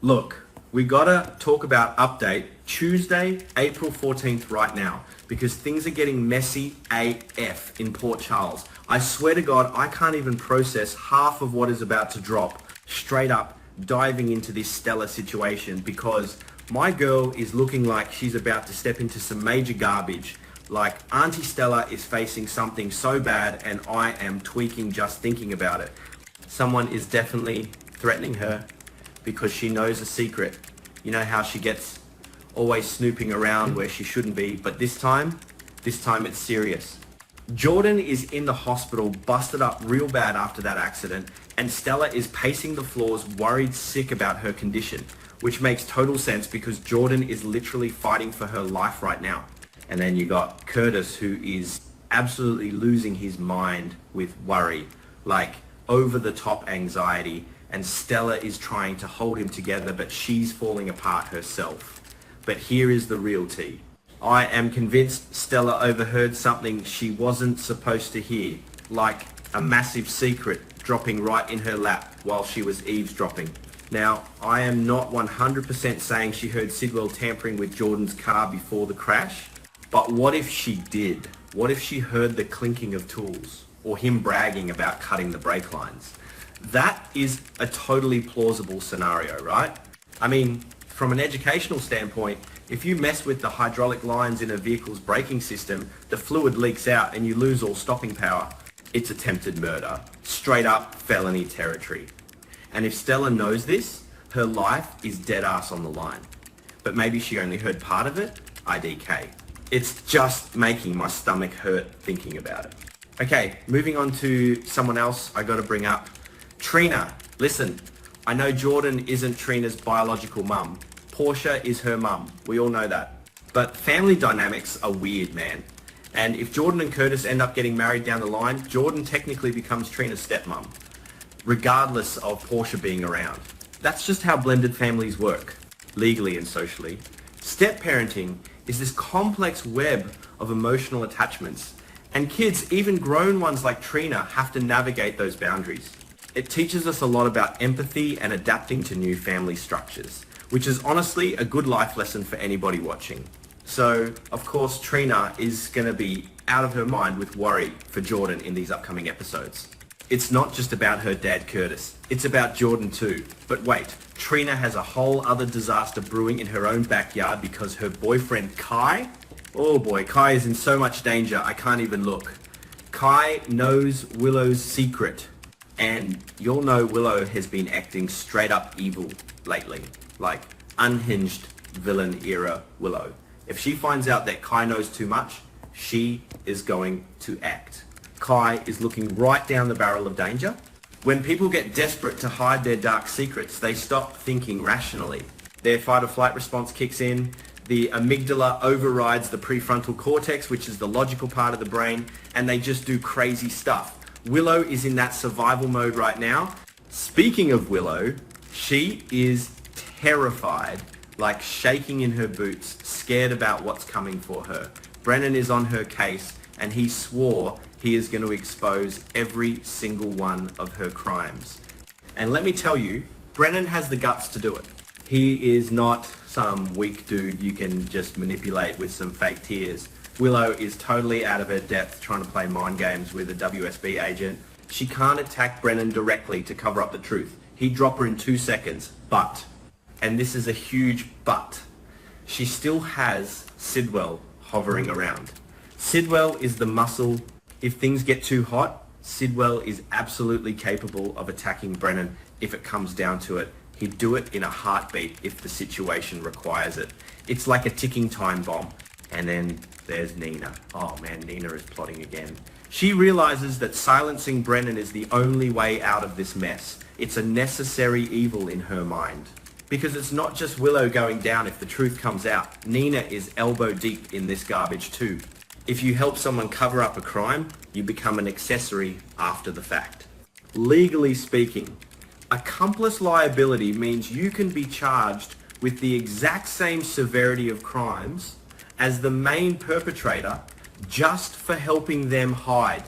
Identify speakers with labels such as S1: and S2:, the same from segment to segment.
S1: Look, we gotta talk about update Tuesday, April 14th right now, because things are getting messy AF in Port Charles. I swear to God, I can't even process half of what is about to drop, straight up diving into this Stella situation, because my girl is looking like she's about to step into some major garbage. Like, Auntie Stella is facing something so bad and I am tweaking just thinking about it. Someone is definitely threatening her because she knows a secret. You know how she gets always snooping around where she shouldn't be, but this time it's serious. Jordan is in the hospital, busted up real bad after that accident, and Stella is pacing the floors, worried sick about her condition, which makes total sense because Jordan is literally fighting for her life right now. And then you got Curtis, who is absolutely losing his mind with worry, like over the top anxiety, and Stella is trying to hold him together, but she's falling apart herself. But here is the real tea. I am convinced Stella overheard something she wasn't supposed to hear, like a massive secret dropping right in her lap while she was eavesdropping. Now, I am not 100% saying she heard Sidwell tampering with Jordan's car before the crash, but what if she did? What if she heard the clinking of tools, or him bragging about cutting the brake lines? That is a totally plausible scenario, right? I mean, from an educational standpoint, if you mess with the hydraulic lines in a vehicle's braking system, the fluid leaks out and you lose all stopping power. It's attempted murder. Straight up felony territory. And if Stella knows this, her life is dead ass on the line. But maybe she only heard part of it? IDK. It's just making my stomach hurt thinking about it. Okay, moving on to someone else I gotta bring up. Trina. Listen, I know Jordan isn't Trina's biological mum. Portia is her mum. We all know that. But family dynamics are weird, man. And if Jordan and Curtis end up getting married down the line, Jordan technically becomes Trina's stepmom, regardless of Portia being around. That's just how blended families work, legally and socially. Step-parenting is this complex web of emotional attachments, and kids, even grown ones like Trina, have to navigate those boundaries. It teaches us a lot about empathy and adapting to new family structures, which is honestly a good life lesson for anybody watching. So, of course, Trina is going to be out of her mind with worry for Jordan in these upcoming episodes. It's not just about her dad Curtis, it's about Jordan too. But wait, Trina has a whole other disaster brewing in her own backyard because her boyfriend Kai, oh boy, Kai is in so much danger I can't even look. Kai knows Willow's secret, and you'll know Willow has been acting straight up evil lately, like unhinged villain era Willow. If she finds out that Kai knows too much, she is going to act. Kai is looking right down the barrel of danger. When people get desperate to hide their dark secrets, they stop thinking rationally. Their fight or flight response kicks in, the amygdala overrides the prefrontal cortex, which is the logical part of the brain, and they just do crazy stuff. Willow is in that survival mode right now. Speaking of Willow, she is terrified, like shaking in her boots, scared about what's coming for her. Brennan is on her case, and he swore he is going to expose every single one of her crimes. And let me tell you, Brennan has the guts to do it. He is not some weak dude you can just manipulate with some fake tears. Willow is totally out of her depth trying to play mind games with a WSB agent. She can't attack Brennan directly to cover up the truth. He'd drop her in 2 seconds, but, and this is a huge but, she still has Sidwell hovering around. Sidwell is the muscle. If things get too hot, Sidwell is absolutely capable of attacking Brennan if it comes down to it. He'd do it in a heartbeat if the situation requires it. It's like a ticking time bomb. And then there's Nina. Oh man, Nina is plotting again. She realizes that silencing Brennan is the only way out of this mess. It's a necessary evil in her mind. Because it's not just Willow going down if the truth comes out. Nina is elbow deep in this garbage too. If you help someone cover up a crime, you become an accessory after the fact. Legally speaking, accomplice liability means you can be charged with the exact same severity of crimes as the main perpetrator just for helping them hide.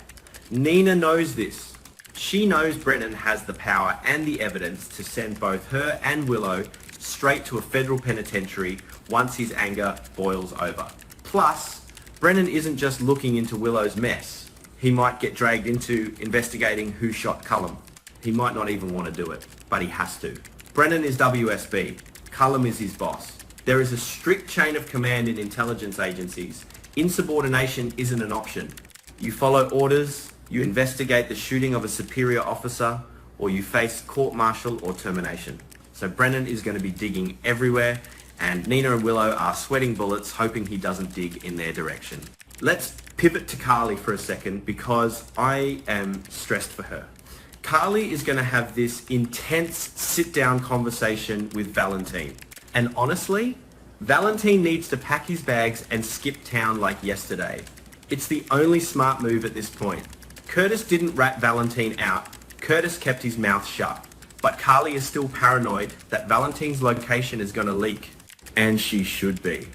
S1: Nina knows this. She knows Brennan has the power and the evidence to send both her and Willow straight to a federal penitentiary once his anger boils over. Plus, Brennan isn't just looking into Willow's mess. He might get dragged into investigating who shot Cullum. He might not even want to do it, but he has to. Brennan is WSB. Cullum is his boss. There is a strict chain of command in intelligence agencies. Insubordination isn't an option. You follow orders, you investigate the shooting of a superior officer, or you face court-martial or termination. So Brennan is going to be digging everywhere, and Nina and Willow are sweating bullets, hoping he doesn't dig in their direction. Let's pivot to Carly for a second, because I am stressed for her. Carly is going to have this intense sit-down conversation with Valentine. And honestly, Valentine needs to pack his bags and skip town like yesterday. It's the only smart move at this point. Curtis didn't rat Valentine out. Curtis kept his mouth shut. But Carly is still paranoid that Valentine's location is going to leak. And she should be.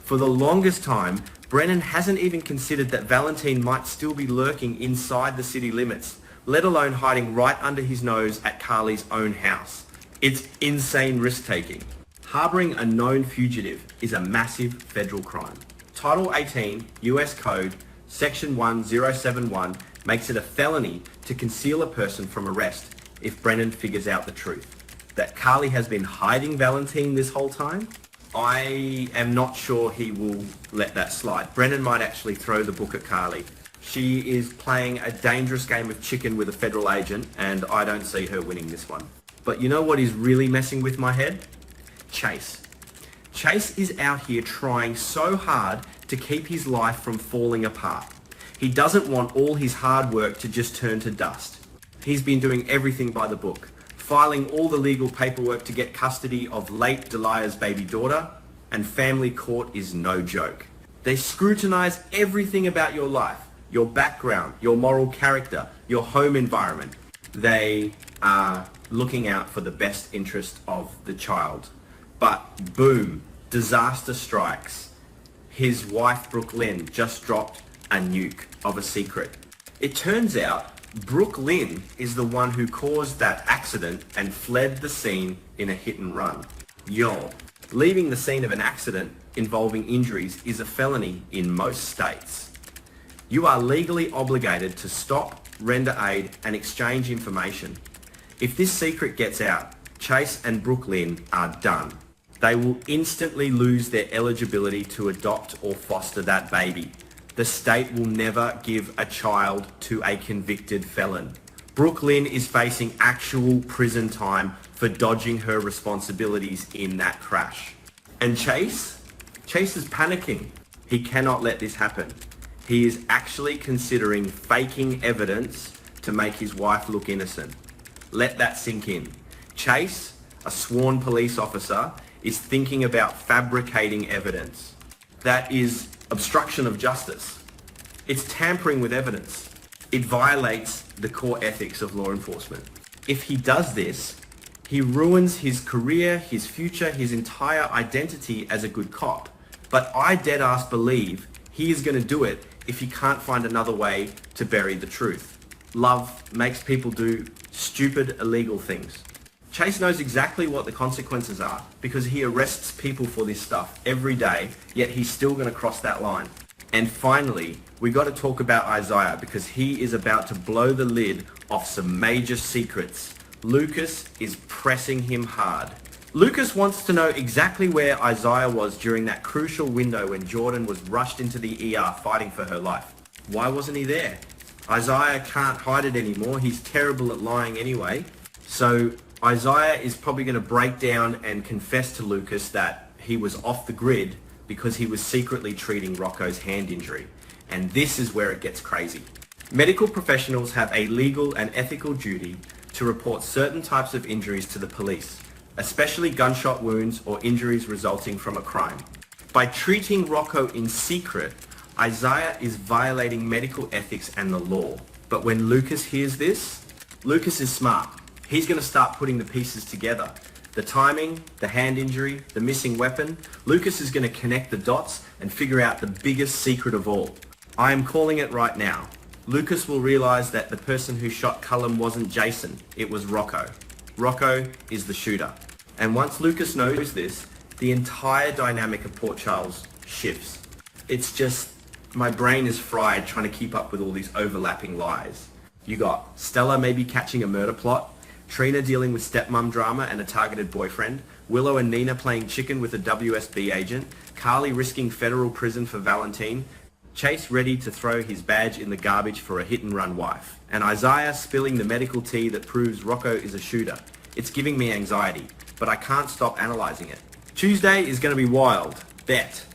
S1: For the longest time, Brennan hasn't even considered that Valentine might still be lurking inside the city limits, let alone hiding right under his nose at Carly's own house. It's insane risk-taking. Harboring a known fugitive is a massive federal crime. Title 18, US Code, Section 1071 makes it a felony to conceal a person from arrest if Brennan figures out the truth. That Carly has been hiding Valentine this whole time? I am not sure he will let that slide. Brennan might actually throw the book at Carly. She is playing a dangerous game of chicken with a federal agent, and I don't see her winning this one. But you know what is really messing with my head? Chase. Chase is out here trying so hard to keep his life from falling apart. He doesn't want all his hard work to just turn to dust. He's been doing everything by the book, filing all the legal paperwork to get custody of late Delia's baby daughter, and family court is no joke. They scrutinize everything about your life, your background, your moral character, your home environment. They are looking out for the best interest of the child. But boom, disaster strikes. His wife, Brooke Lynn, just dropped a nuke of a secret. It turns out Brooke Lynn is the one who caused that accident and fled the scene in a hit and run. Yo, leaving the scene of an accident involving injuries is a felony in most states. You are legally obligated to stop, render aid, and exchange information. If this secret gets out, Chase and Brooke Lynn are done. They will instantly lose their eligibility to adopt or foster that baby. The state will never give a child to a convicted felon. Brooke Lynn is facing actual prison time for dodging her responsibilities in that crash. And Chase is panicking. He cannot let this happen. He is actually considering faking evidence to make his wife look innocent. Let that sink in. Chase, a sworn police officer, is thinking about fabricating evidence. That is obstruction of justice. It's tampering with evidence. It violates the core ethics of law enforcement. If he does this, he ruins his career, his future, his entire identity as a good cop. But I dead-ass believe he is going to do it if he can't find another way to bury the truth. Love makes people do stupid, illegal things. Chase knows exactly what the consequences are because he arrests people for this stuff every day, yet he's still going to cross that line. And finally, we got to talk about Isaiah because he is about to blow the lid off some major secrets. Lucas is pressing him hard. Lucas wants to know exactly where Isaiah was during that crucial window when Jordan was rushed into the ER fighting for her life. Why wasn't he there? Isaiah can't hide it anymore. He's terrible at lying anyway. So Isaiah is probably going to break down and confess to Lucas that he was off the grid because he was secretly treating Rocco's hand injury. And this is where it gets crazy. Medical professionals have a legal and ethical duty to report certain types of injuries to the police, especially gunshot wounds or injuries resulting from a crime. By treating Rocco in secret, Isaiah is violating medical ethics and the law. But when Lucas hears this, Lucas is smart. He's going to start putting the pieces together. The timing, the hand injury, the missing weapon. Lucas is going to connect the dots and figure out the biggest secret of all. I am calling it right now. Lucas will realize that the person who shot Cullum wasn't Jason, it was Rocco. Rocco is the shooter. And once Lucas knows this, the entire dynamic of Port Charles shifts. It's just, my brain is fried trying to keep up with all these overlapping lies. You got Stella maybe catching a murder plot, Trina dealing with stepmom drama and a targeted boyfriend, Willow and Nina playing chicken with a WSB agent, Carly risking federal prison for Valentine, Chase ready to throw his badge in the garbage for a hit-and-run wife, and Isaiah spilling the medical tea that proves Rocco is a shooter. It's giving me anxiety, but I can't stop analysing it. Tuesday is going to be wild. Bet.